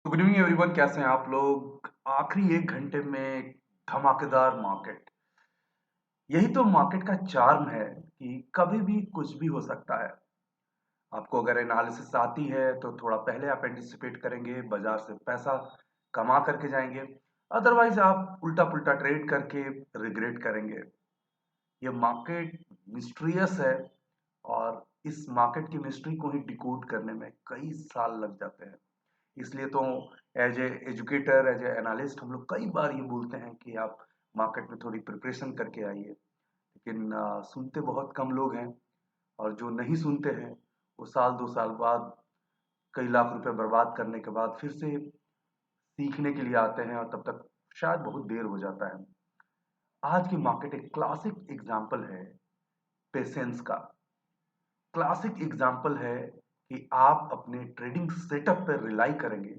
तो good evening everyone, कैसे हैं आप लोग। आखिरी एक घंटे में धमाकेदार मार्केट। यही तो मार्केट का चार्म है कि कभी भी कुछ भी हो सकता है। आपको अगर एनालिसिस आती है तो थोड़ा पहले आप एंटिसिपेट करेंगे, बाजार से पैसा कमा करके जाएंगे। अदरवाइज आप उल्टा पुल्टा ट्रेड करके रिग्रेट करेंगे। ये मार्केट मिस्ट्रियस है और इस मार्केट की मिस्ट्री को ही डिकोड करने में कई साल लग जाते हैं। इसलिए तो as a educator, as a analyst, हम लोग कई बार ये बोलते हैं कि आप मार्केट में थोड़ी प्रिपरेशन करके आइए। लेकिन सुनते बहुत कम लोग हैं। और जो नहीं सुनते हैं वो साल 2 साल बाद कई लाख रुपए बर्बाद करने के बाद फिर से सीखने के लिए आते हैं और तब तक शायद बहुत देर हो जाता है। आज की मार्केट एक क्लासिक एग्जाम्पल है पेशेंस का। क्लासिक एग्जाम्पल है कि आप अपने ट्रेडिंग सेटअप पर रिलाई करेंगे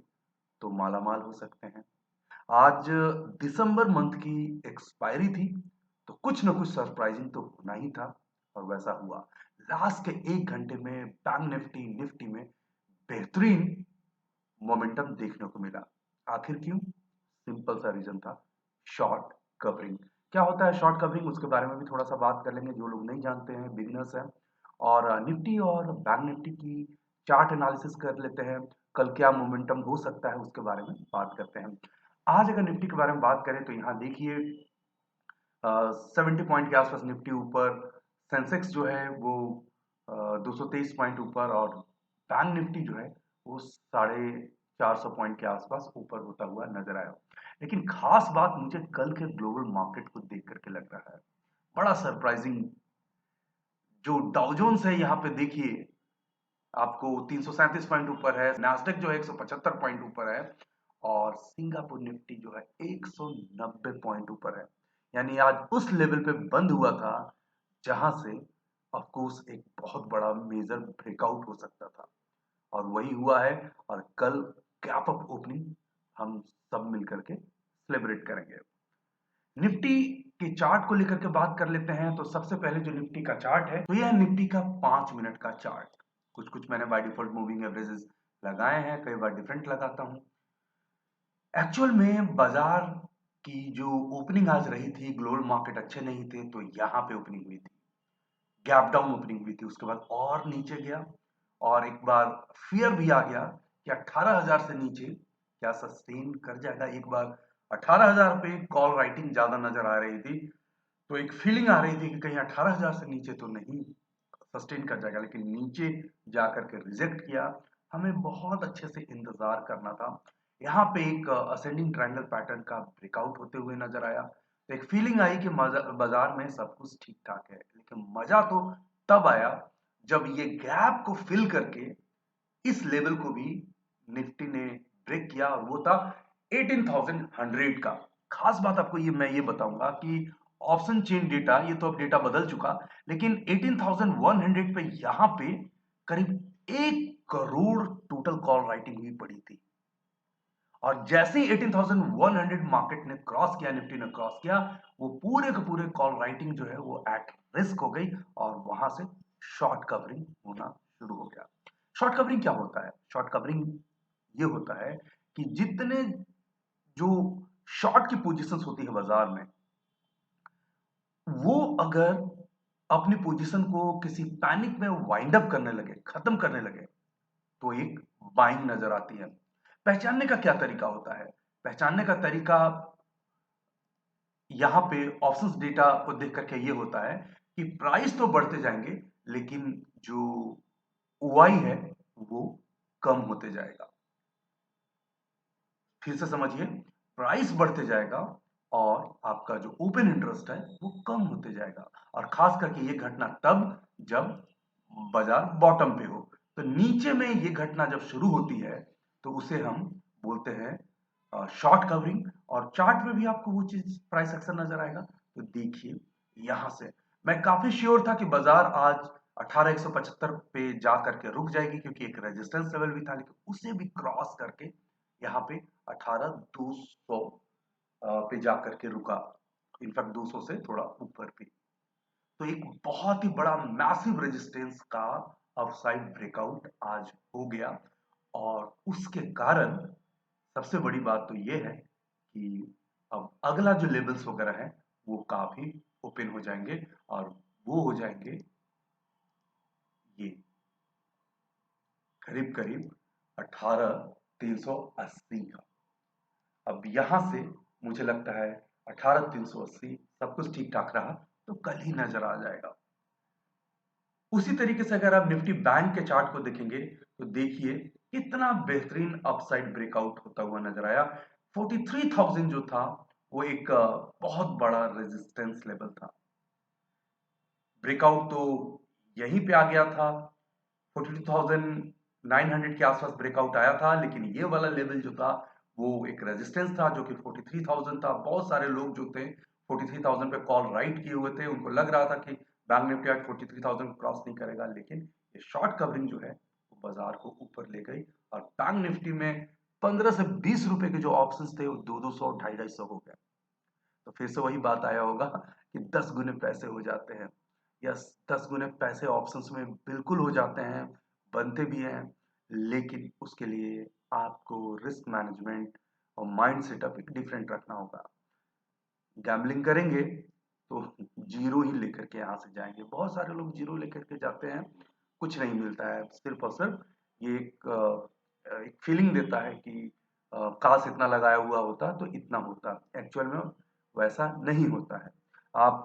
तो मालामाल हो सकते हैं। आज दिसंबर मंथ की एक्सपायरी थी, तो कुछ ना कुछ सरप्राइजिंग तो होना ही था और वैसा हुआ। लास्ट के एक घंटे में बैंक निफ्टी निफ्टी में बेहतरीन मोमेंटम देखने को मिला। आखिर क्यों? सिंपल सा रीजन था, शॉर्ट कवरिंग। क्या होता है शॉर्ट कवरिंग, उसके बारे में भी थोड़ा सा बात कर लेंगे, जो लोग नहीं जानते हैं, बिगिनर्स हैं। और निफ्टी और बैंक निफ्टी की चार्ट एनालिसिस कर लेते हैं। कल क्या मोमेंटम हो सकता है उसके बारे में बात करते हैं। आज अगर निफ्टी के बारे में बात करें तो यहाँ देखिए 70 पॉइंट के आसपास निफ्टी ऊपर, सेंसेक्स जो है वो 223 पॉइंट ऊपर, और बैंक निफ्टी जो है वो 450 पॉइंट के आसपास ऊपर होता हुआ नजर आया। लेकिन खास बात मुझे कल के ग्लोबल मार्केट को देख करके लग रहा है, बड़ा सरप्राइजिंग। जो डाउजोन्स है यहाँ पे देखिए, आपको 337 पॉइंट ऊपर है, नास्डेक जो है 175 पॉइंट ऊपर है, और सिंगापुर निफ्टी जो है 190 पॉइंट ऊपर है। यानी आज उस लेवल पे बंद हुआ था जहां से ऑफ कोर्स एक बहुत बड़ा मेजर ब्रेकआउट हो सकता था, और वही हुआ है। और कल गैप अप ओपनिंग हम सब मिलकर के सेलिब्रेट करेंगे। निफ्टी के चार्ट को लेकर के बात कर लेते हैं। तो सबसे पहले जो निफ्टी का चार्ट है, तो यह निफ्टी का 5 मिनट का चार्ट। कुछ कुछ मैंने बाय डिफॉल्ट मूविंग एवरेजेस लगाए हैं, कई बार डिफरेंट लगाता हूं। एक्चुअल में बाजार की जो ओपनिंग आज रही थी, ग्लोबल मार्केट अच्छे नहीं थे तो यहाँ पे ओपनिंग हुई थी, गैप डाउन ओपनिंग हुई थी। उसके बाद और नीचे गया, और एक बार फियर भी आ गया कि 18,000 से नीचे क्या सस्टेन कर जाएगा। एक बार 18,000 पे कॉल राइटिंग ज्यादा नजर आ रही थी, तो एक फीलिंग आ रही थी कि कहीं 18,000 से नीचे तो नहीं सस्टेन कर जाएगा, लेकिन नीचे जाकर के रिजेक्ट किया। हमें बहुत अच्छे से इंतजार करना था। यहाँ पे एक असेंडिंग ट्रायंगल पैटर्न का ब्रेकआउट होते हुए नजर आया, तो एक फीलिंग आई कि बाजार में सब कुछ ठीक ठाक है। लेकिन मजा तो तब आया जब ये गैप को फिल करके इस लेवल को भी निफ्टी ने ब्रेक किया, और वो था 18,100 का। खास बात आपको ये बताऊंगा कि ऑप्शन चेन डेटा, ये तो अब डेटा बदल चुका, लेकिन 18,100 पे यहां पे करीब 1 करोड़ टोटल कॉल राइटिंग हुई पड़ी थी। और जैसे ही 18,100 मार्केट ने क्रॉस किया, निफ्टी ने क्रॉस किया, वो पूरे के पूरे कॉल राइटिंग जो है वो एट रिस्क हो गई, और वहां से शॉर्ट कवरिंग होना शुरू हो गया। शॉर्ट कवरिंग क्या होता है? शॉर्ट कवरिंग ये होता है कि जितने जो शॉर्ट की पोजीशंस होती है बाजार में, वो अगर अपनी पोजीशन को किसी पैनिक में वाइंड अप करने लगे, खत्म करने लगे, तो एक बाइंग नजर आती है। पहचानने का क्या तरीका होता है? पहचानने का तरीका यहाँ पे ऑप्शंस डेटा को देख करके ये होता है कि प्राइस तो बढ़ते जाएंगे, लेकिन जो ओआई है वो कम होते जाएगा। फिर से समझिए, प्राइस बढ़ते जाएगा और आपका जो ओपन इंटरेस्ट है वो कम होते जाएगा। और खास करके ये घटना तब जब बाजार बॉटम पे हो। तो नीचे में ये घटना जब शुरू होती है तो उसे हम बोलते हैं शॉर्ट कवरिंग। और चार्ट में भी आपको वो चीज प्राइस एक्शन नजर आएगा। तो देखिए, यहां से मैं काफी श्योर था कि बाजार आज 18,175 पे जा करके रुक जाएगी, क्योंकि एक रेजिस्टेंस लेवल भी था, लेकिन उसे भी क्रॉस करके यहाँ पे 18,200 पे जा करके रुका। इनफैक्ट 200 से थोड़ा ऊपर भी। तो एक बहुत ही बड़ा मैसिव रेजिस्टेंस का अपसाइड ब्रेकआउट आज हो गया, और उसके कारण सबसे बड़ी बात तो ये है कि अब अगला जो लेवल्स वगैरह है वो काफी ओपन हो जाएंगे और वो हो जाएंगे ये करीब करीब 18,380 का। अब यहां से मुझे लगता है 18,380 सब कुछ ठीक ठाक रहा तो कल ही नजर आ जाएगा। उसी तरीके से अगर आप निफ्टी बैंक के चार्ट को देखेंगे तो देखिए कितना बेहतरीन अपसाइड ब्रेकआउट होता हुआ नजर आया। 43,000 जो था वो एक बहुत बड़ा रेजिस्टेंस लेवल था। ब्रेकआउट तो यहीं पे आ गया था, 42,900 के आसपास ब्रेकआउट आया था, लेकिन ये वाला लेवल जो था वो एक रेजिस्टेंस था जो कि 43,000 था। बहुत सारे लोग जो थे 43,000 पे कॉल राइट किए हुए थे, उनको लग रहा था कि बैंक निफ्टी आज 43,000 क्रॉस नहीं करेगा, लेकिन ये शॉर्ट कवरिंग जो है वो बाजार को ऊपर ले गई और बैंक निफ्टी में 15 से 20 रुपए के जो ऑप्शंस थे वो 200 250 हो गए। तो फिर से वही बात आया होगा कि 10 गुने पैसे हो जाते हैं। यस, 10 गुने पैसे ऑप्शंस में बिल्कुल हो जाते हैं, बनते भी हैं, लेकिन उसके लिए आपको रिस्क मैनेजमेंट और माइंड सेटअप एक डिफरेंट रखना होगा। गैम्बलिंग करेंगे तो जीरो ही लेकर के यहाँ से जाएंगे। बहुत सारे लोग जीरो लेकर के जाते हैं, कुछ नहीं मिलता है। सिर्फ और सिर्फ ये एक फीलिंग देता है कि काश इतना लगाया हुआ होता तो इतना होता। एक्चुअल में वैसा नहीं होता है। आप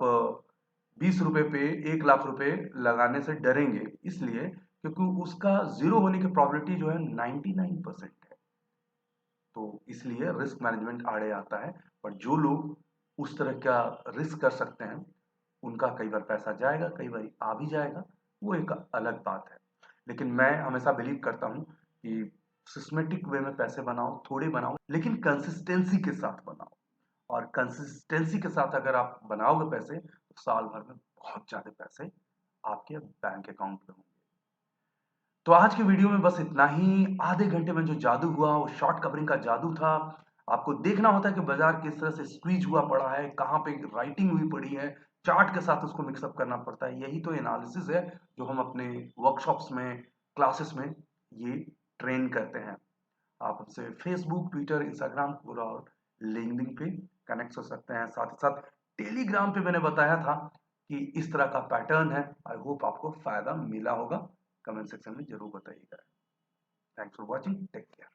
20 रुपए पे 1 लाख रुपए लगाने से डरेंगे, इसलिए क्योंकि उसका जीरो होने की प्रोबेबिलिटी जो है 99% है। तो इसलिए रिस्क मैनेजमेंट आड़े आता है। पर जो लोग उस तरह का रिस्क कर सकते हैं उनका कई बार पैसा जाएगा, कई बार आ भी जाएगा, वो एक अलग बात है। लेकिन मैं हमेशा बिलीव करता हूँ कि सिस्टमेटिक वे में पैसे बनाओ, थोड़े बनाओ, लेकिन कंसिस्टेंसी के साथ बनाओ। और कंसिस्टेंसी के साथ अगर आप बनाओगे पैसे तो साल भर में बहुत ज्यादा पैसे आपके बैंक अकाउंट में होंगे। तो आज के वीडियो में बस इतना ही। आधे घंटे में जो जादू हुआ वो शॉर्ट कवरिंग का जादू था। आपको देखना होता है कि बाजार किस तरह से स्क्वीज हुआ पड़ा है, कहाँ पे राइटिंग हुई पड़ी है, चार्ट के साथ उसको मिक्सअप करना पड़ता है। यही तो एनालिसिस है जो हम अपने वर्कशॉप्स में, क्लासेस में ये ट्रेन करते हैं। आप हमसे फेसबुक, ट्विटर, इंस्टाग्राम और लिंक्डइन पे कनेक्ट हो सकते हैं। साथ ही साथ टेलीग्राम पे मैंने बताया था कि इस तरह का पैटर्न है। आई होप आपको फायदा मिला होगा। कमेंट सेक्शन में जरूर बताइएगा। Thanks for watching, take care.